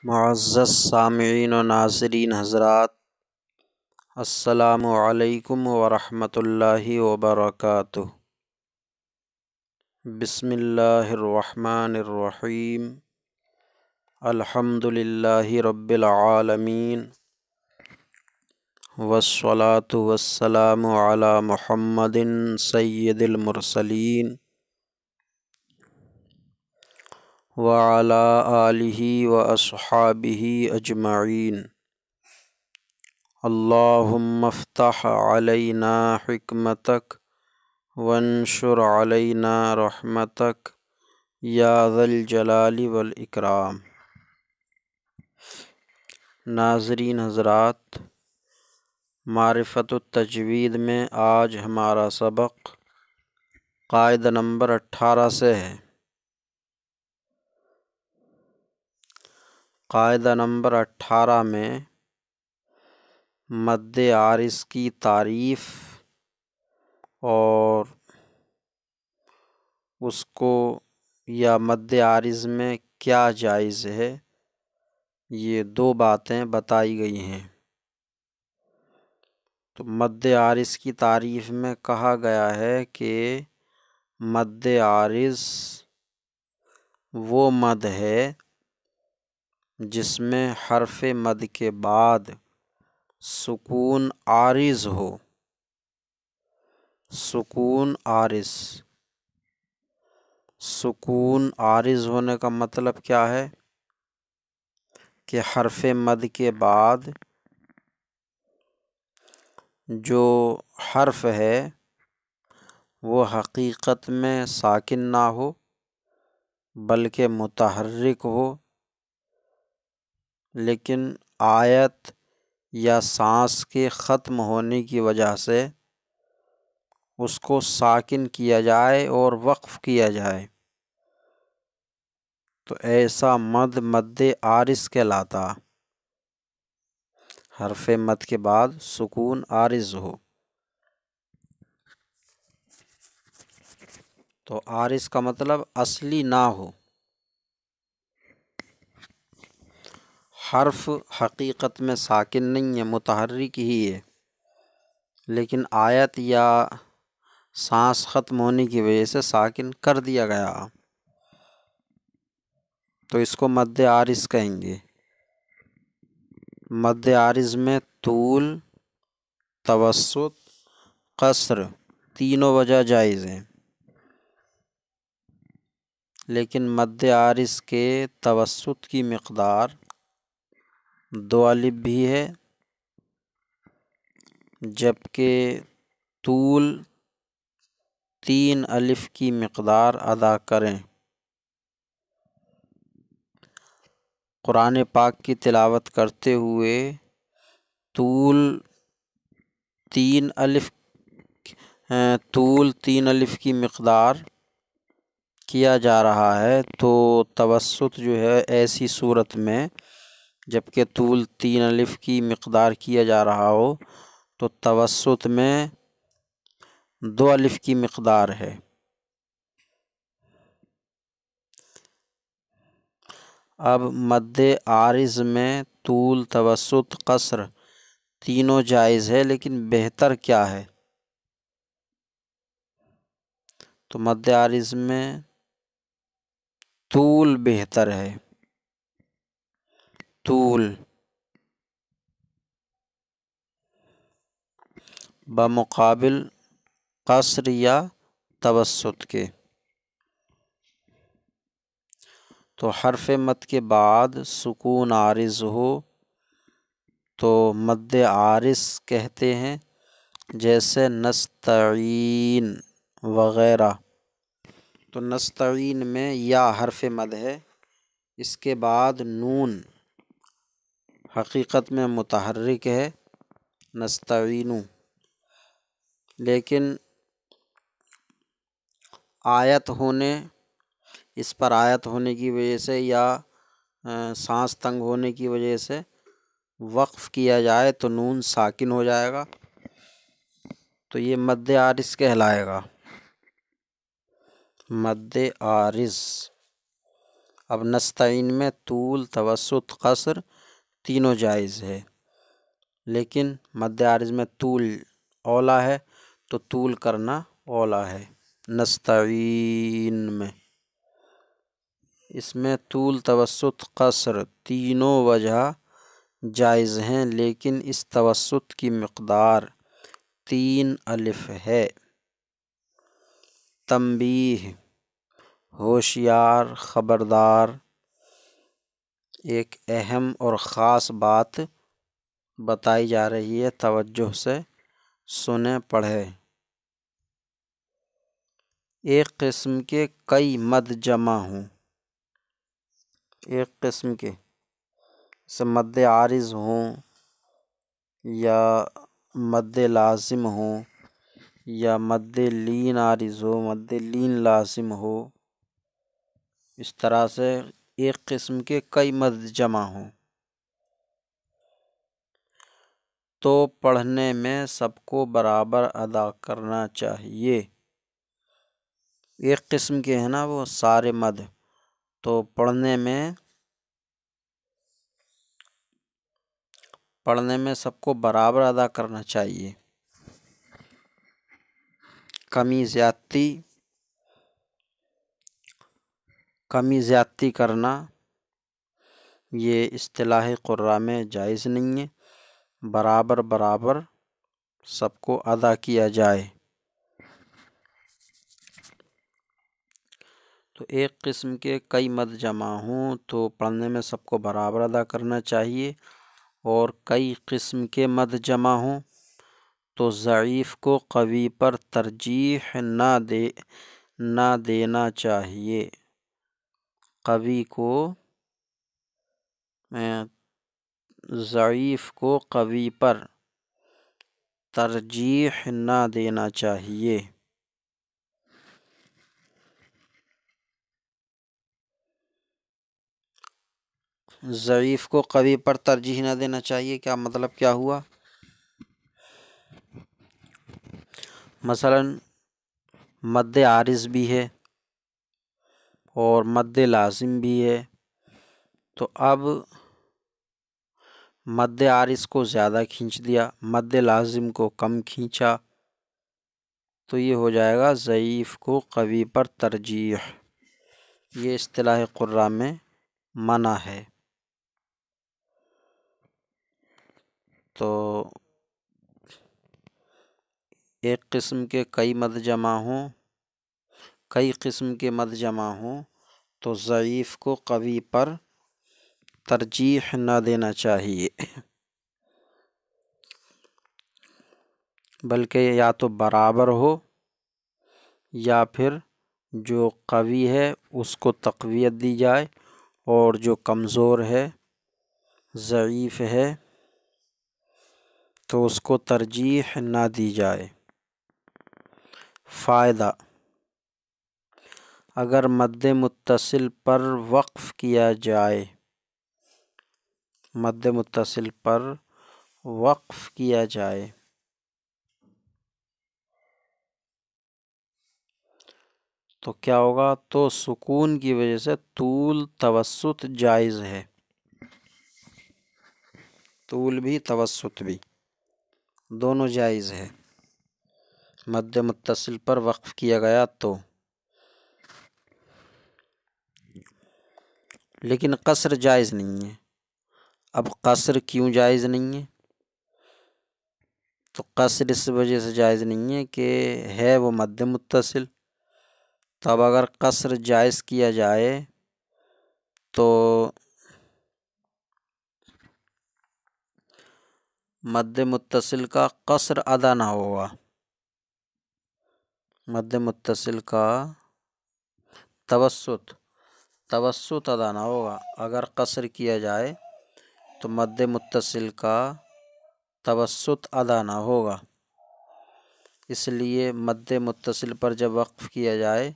معزز سامعین و ناظرین حضرات، السلام علیکم ورحمۃ اللہ وبرکاتہ۔ بسم اللہ الرحمن الرحیم۔ الحمد للہ رب العالمین، والصلاة والسلام علی محمد سید المرسلین وعلی آلہ واصحابہ اجمعین۔ اللہم افتح علینا حکمتک وانشر علینا رحمتک یا ذا الجلال والاکرام۔ ناظرین حضرات، معرفت التجوید میں آج ہمارا سبق قاعدہ نمبر 18 سے ہے۔ قاعدہ نمبر 18 میں مد عارض کی تعریف اور اس کو یا مد عارض میں کیا جائز ہے، یہ دو باتیں بتائی گئی ہیں۔ تو مد عارض کی تعریف میں کہا گیا ہے کہ مد عارض وہ مد ہے جس میں حرف مد کے بعد سکون عارض ہو۔ سکون عارض، سکون عارض ہونے کا مطلب کیا ہے کہ حرف مد کے بعد جو حرف ہے وہ حقیقت میں ساکن نہ ہو بلکہ متحرک ہو، لیکن آیت یا سانس کے ختم ہونے کی وجہ سے اس کو ساکن کیا جائے اور وقف کیا جائے، تو ایسا مد مد عارض کہلاتا۔ حرف مد کے بعد سکون عارض ہو تو عارض کا مطلب اصلی نہ ہو۔ حرف حقیقت میں ساکن نہیں ہے، متحرک ہی ہے، لیکن آیت یا سانس ختم ہونے کی وجہ سے ساکن کر دیا گیا، تو اس کو مد عارض کہیں گے۔ مد عارض میں طول، توسط، قصر تینوں وجہ جائز ہیں، لیکن مد عارض کے توسط کی مقدار 2 الف بھی ہے، جبکہ طول 3 الف کی مقدار ادا کریں۔ قرآن پاک کی تلاوت کرتے ہوئے طول 3 الف کی مقدار کیا جا رہا ہے، تو توسط جو ہے ایسی صورت میں جبکہ طول 3 الف کی مقدار کیا جا رہا ہو تو توسط میں 2 الف کی مقدار ہے۔ اب مد عارض میں طول، توسط، قصر تینوں جائز ہے، لیکن بہتر کیا ہے؟ تو مد عارض میں طول بہتر ہے، طول بمقابل قصر یا توسط کے۔ تو حرف مد کے بعد سکون عارض ہو تو مد عارض کہتے ہیں، جیسے نستعین وغیرہ۔ تو نستعین میں یا حرف مد ہے، اس کے بعد نون حقیقت میں متحرک ہے، نستعینو، لیکن اس پر آیت ہونے کی وجہ سے یا سانس تنگ ہونے کی وجہ سے وقف کیا جائے تو نون ساکن ہو جائے گا، تو یہ مد عارض کہلائے گا۔ مد عارض اب نستعین میں طول، توسط، قصر تینوں جائز ہے، لیکن مد عارض میں طول اولا ہے تو طول کرنا اولا ہے نستعین میں۔ اس میں طول، توسط، قصر تینوں وجہ جائز ہیں، لیکن اس توسط کی مقدار 3 الف ہے۔ تنبیہ، ہوشیار، خبردار، ایک اہم اور خاص بات بتائی جا رہی ہے، توجہ سے سنیں پڑھیں۔ ایک قسم کے کئی مد جمع ہوں، ایک قسم کے سے مد عارض ہوں یا مد لازم ہوں یا مد لین عارض ہو، مد لین لازم ہو، اس طرح سے ایک قسم کے کئی مد جمع ہوں تو پڑھنے میں سب کو برابر ادا کرنا چاہیے۔ ایک قسم کے ہیں نا وہ سارے مد، تو پڑھنے میں سب کو برابر ادا کرنا چاہیے۔ کمی زیادتی کرنا یہ اصطلاح قراء میں جائز نہیں ہے، برابر برابر سب کو ادا کیا جائے۔ تو ایک قسم کے کئی مد جمع ہوں تو پڑھنے میں سب کو برابر ادا کرنا چاہیے، اور کئی قسم کے مد جمع ہوں تو ضعیف کو قوی پر ترجیح نہ دینا چاہیے۔ قوی کو ضعیف کو قوی پر ترجیح نہ دینا چاہیے۔ ضعیف کو قوی پر ترجیح نہ دینا چاہیے، کیا مطلب کیا ہوا؟ مثلا مد عارض بھی ہے اور مد لازم بھی ہے، تو اب مد عارض کو زیادہ کھینچ دیا، مد لازم کو کم کھینچا، تو یہ ہو جائے گا ضعیف کو قوی پر ترجیح۔ یہ اصطلاح قراء میں منع ہے۔ تو ایک قسم کے کئی مد جمع ہوں، کئی قسم کے مد جمع ہوں تو ضعیف کو قوی پر ترجیح نہ دینا چاہیے، بلکہ یا تو برابر ہو یا پھر جو قوی ہے اس کو تقویت دی جائے اور جو کمزور ہے، ضعیف ہے، تو اس کو ترجیح نہ دی جائے۔ فائدہ: اگر مد متصل پر وقف کیا جائے، مد متصل پر وقف کیا جائے تو کیا ہوگا؟ تو سکون کی وجہ سے طول، توسط جائز ہے، طول بھی توسط بھی دونوں جائز ہے، مد متصل پر وقف کیا گیا تو۔ لیکن قصر جائز نہیں ہے۔ اب قصر کیوں جائز نہیں ہے؟ تو قصر اس وجہ سے جائز نہیں ہے کہ ہے وہ مد متصل، تو اب اگر قصر جائز کیا جائے تو مد متصل کا قصر ادا نہ ہوگا، مد متصل کا توسط ادا نہ ہوگا۔ اگر قصر کیا جائے تو مد متصل کا توسط ادا نہ ہوگا، اس لیے مد متصل پر جب وقف کیا جائے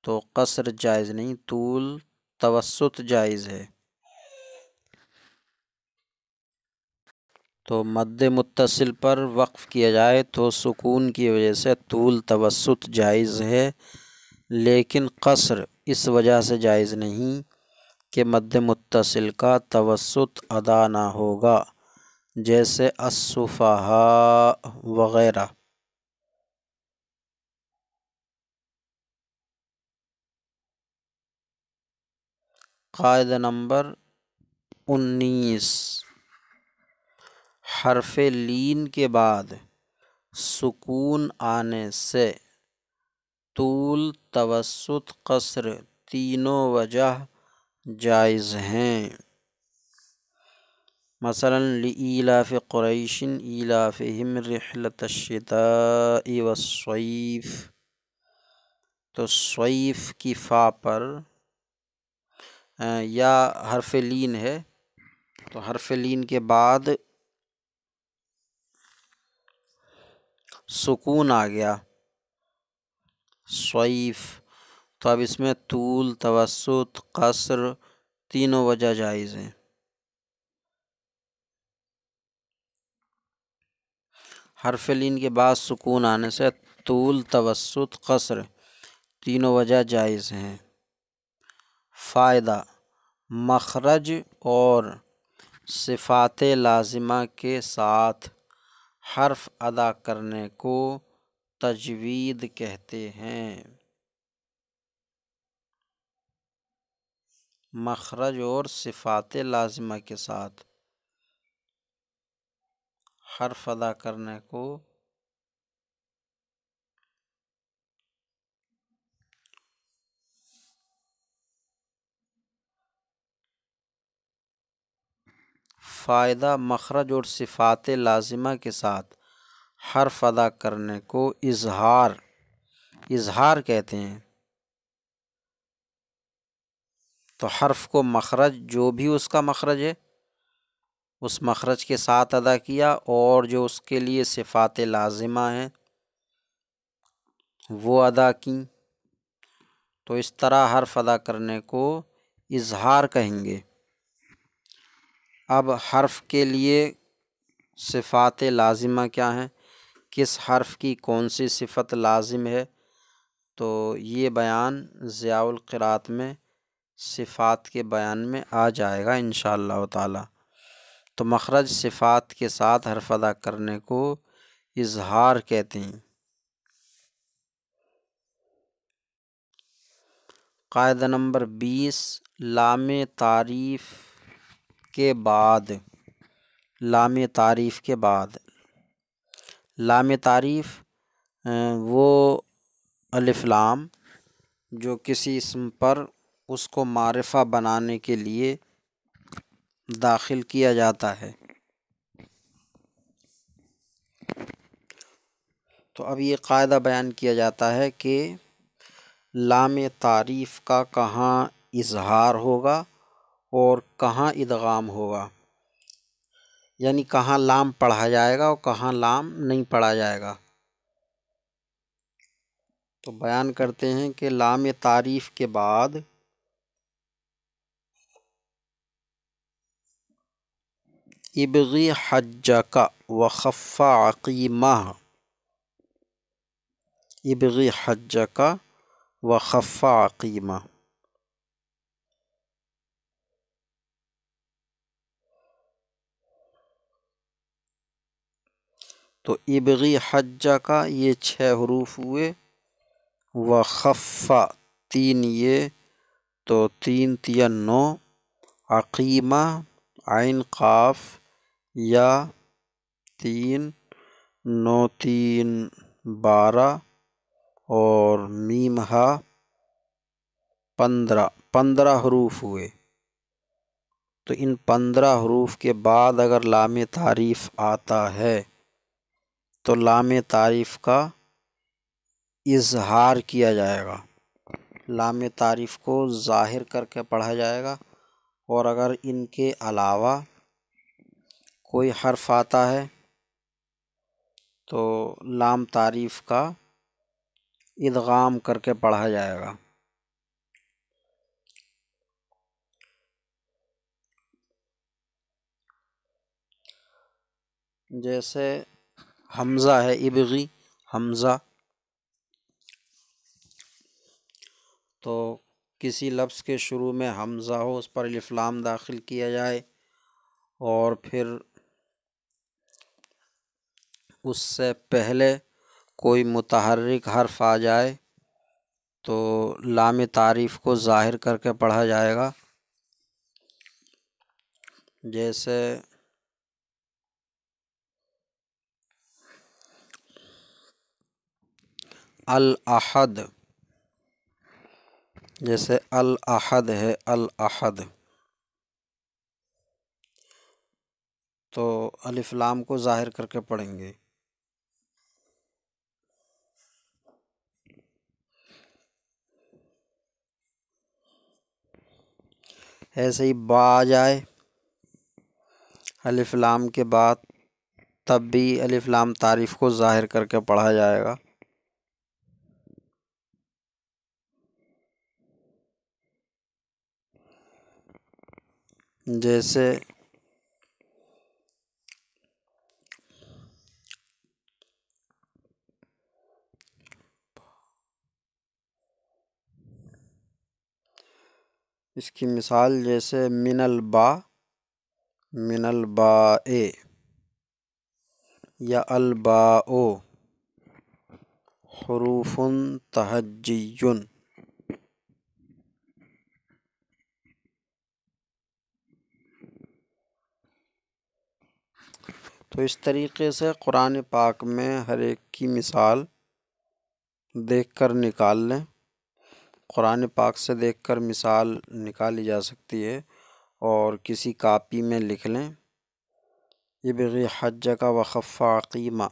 تو قصر جائز نہیں، طول، توسط جائز ہے۔ تو مد متصل پر وقف کیا جائے تو سکون کی وجہ سے طول، توسط جائز ہے، لیکن قصر اس وجہ سے جائز نہیں کہ مد متصل کا توسط ادا نہ ہوگا، جیسے السفہاء وغیرہ۔ قاعدہ نمبر 19، حرف لین کے بعد سکون آنے سے طول، توسط، قصر تینوں وجہ جائز ہیں۔ مثلا لإیلاف قریش ایلافہم رحلۃ الشتاء والصیف، تو صیف کی فا پر یا حرف لین ہے، تو حرف لین کے بعد سکون آ گیا صیف، تو اب اس میں طول، توسط، قصر تینوں وجہ جائز ہیں۔ حرف لین کے بعد سکون آنے سے طول، توسط، قصر تینوں وجہ جائز ہیں۔ فائدہ، مخرج اور صفات لازمہ کے ساتھ حرف ادا کرنے کو تجوید کہتے ہیں۔ مخرج اور صفات لازمہ کے ساتھ حرف ادا کرنے کو فائدہ، مخرج اور صفات لازمہ کے ساتھ حرف ادا کرنے کو اظہار کہتے ہیں۔ تو حرف کو مخرج، جو بھی اس کا مخرج ہے اس مخرج کے ساتھ ادا کیا، اور جو اس کے لیے صفات لازمہ ہیں وہ ادا کیں، تو اس طرح حرف ادا کرنے کو اظہار کہیں گے۔ اب حرف کے لیے صفات لازمہ کیا ہیں، کس حرف کی کون سی صفت لازم ہے، تو یہ بیان ضیاء القرأۃ میں صفات کے بیان میں آ جائے گا انشاءاللہ تعالی۔ تو مخرج، صفات کے ساتھ حرف ادا کرنے کو اظہار کہتے ہیں۔ قاعدہ نمبر 20، لام تعریف کے بعد لام تعریف وہ الف لام جو کسی اسم پر اس کو معرفہ بنانے کے لیے داخل کیا جاتا ہے۔ تو اب یہ قاعدہ بیان کیا جاتا ہے کہ لام تعریف کا کہاں اظہار ہوگا اور کہاں ادغام ہوگا، یعنی کہاں لام پڑھا جائے گا اور کہاں لام نہیں پڑھا جائے گا۔ تو بیان کرتے ہیں کہ لام تعریف کے بعد ابغی حجک وخف عقیمہ، ابغی حجک وخف عقیمہ، تو ابغی حجک یہ 6 حروف ہوئے، وخف 3 یہ، تو 3 3 9، عقیمہ عین قاف یا 3 9 3 12 اور میم ہا 15 حروف ہوئے۔ تو ان 15 حروف کے بعد اگر لام تعریف آتا ہے تو لام تعریف کا اظہار کیا جائے گا، لام تعریف کو ظاہر کر کے پڑھا جائے گا، اور اگر ان کے علاوہ کوئی حرف آتا ہے تو لام تعریف کا ادغام کر کے پڑھا جائے گا۔ جیسے حمزہ ہے، ابغی حمزہ، تو کسی لفظ کے شروع میں حمزہ ہو اس پر الف لام داخل کیا جائے، اور پھر اس سے پہلے کوئی متحرک حرف آ جائے تو لام تعریف کو ظاہر کر کے پڑھا جائے گا، جیسے الاحد، جیسے الاحد ہے الاحد، تو الف لام کو ظاہر کر کے پڑھیں گے۔ ایسے ہی با آ جائے الف لام کے بعد، تب بھی الف لام تعریف کو ظاہر کر کے پڑھا جائے گا۔ جیسے اس کی مثال جیسے من البا، من الباء، یا الباء حروف تہجی، تو اس طریقے سے قرآن پاک میں ہر ایک کی مثال دیکھ کر نکال لیں، قرآن پاک سے دیکھ کر مثال نکالی جا سکتی ہے، اور کسی کاپی میں لکھ لیں۔ ابغی حجک وخف عقیمہ،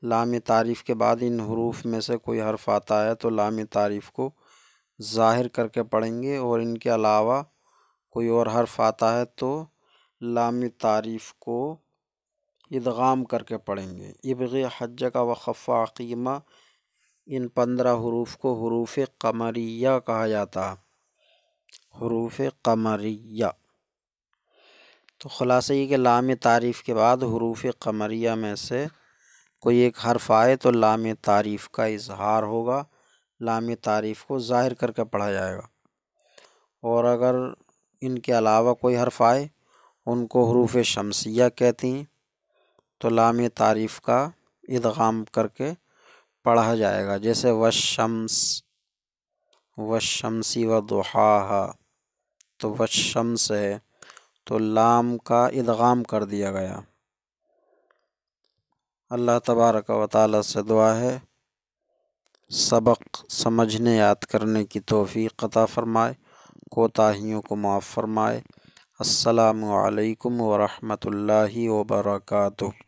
لام تعریف کے بعد ان حروف میں سے کوئی حرف آتا ہے تو لام تعریف کو ظاہر کر کے پڑھیں گے، اور ان کے علاوہ کوئی اور حرف آتا ہے تو لام تعریف کو ادغام کر کے پڑھیں گے۔ ابغی حجک وخف عقیمہ، ان 15 حروف کو حروف قمریہ کہا جاتا ہے، حروف قمریہ۔ تو خلاصہ یہ کہ لام تعریف کے بعد حروف قمریہ میں سے کوئی ایک حرف آئے تو لام تعریف کا اظہار ہوگا، لام تعریف کو ظاہر کر کے پڑھا جائے گا، اور اگر ان کے علاوہ کوئی حرف آئے ان کو حروف شمسیہ کہتی ہیں، تو لام تعریف کا ادغام کر کے پڑھا جائے گا، جیسے والشمس، والشمس وضحاہا، تو والشمس ہے تو لام کا ادغام کر دیا گیا۔ اللہ تبارک و تعالی سے دعا ہے سبق سمجھنے یاد کرنے کی توفیق عطا فرمائے، کوتاہیوں کو معاف فرمائے۔ السلام علیکم ورحمۃ اللہ وبرکاتہ۔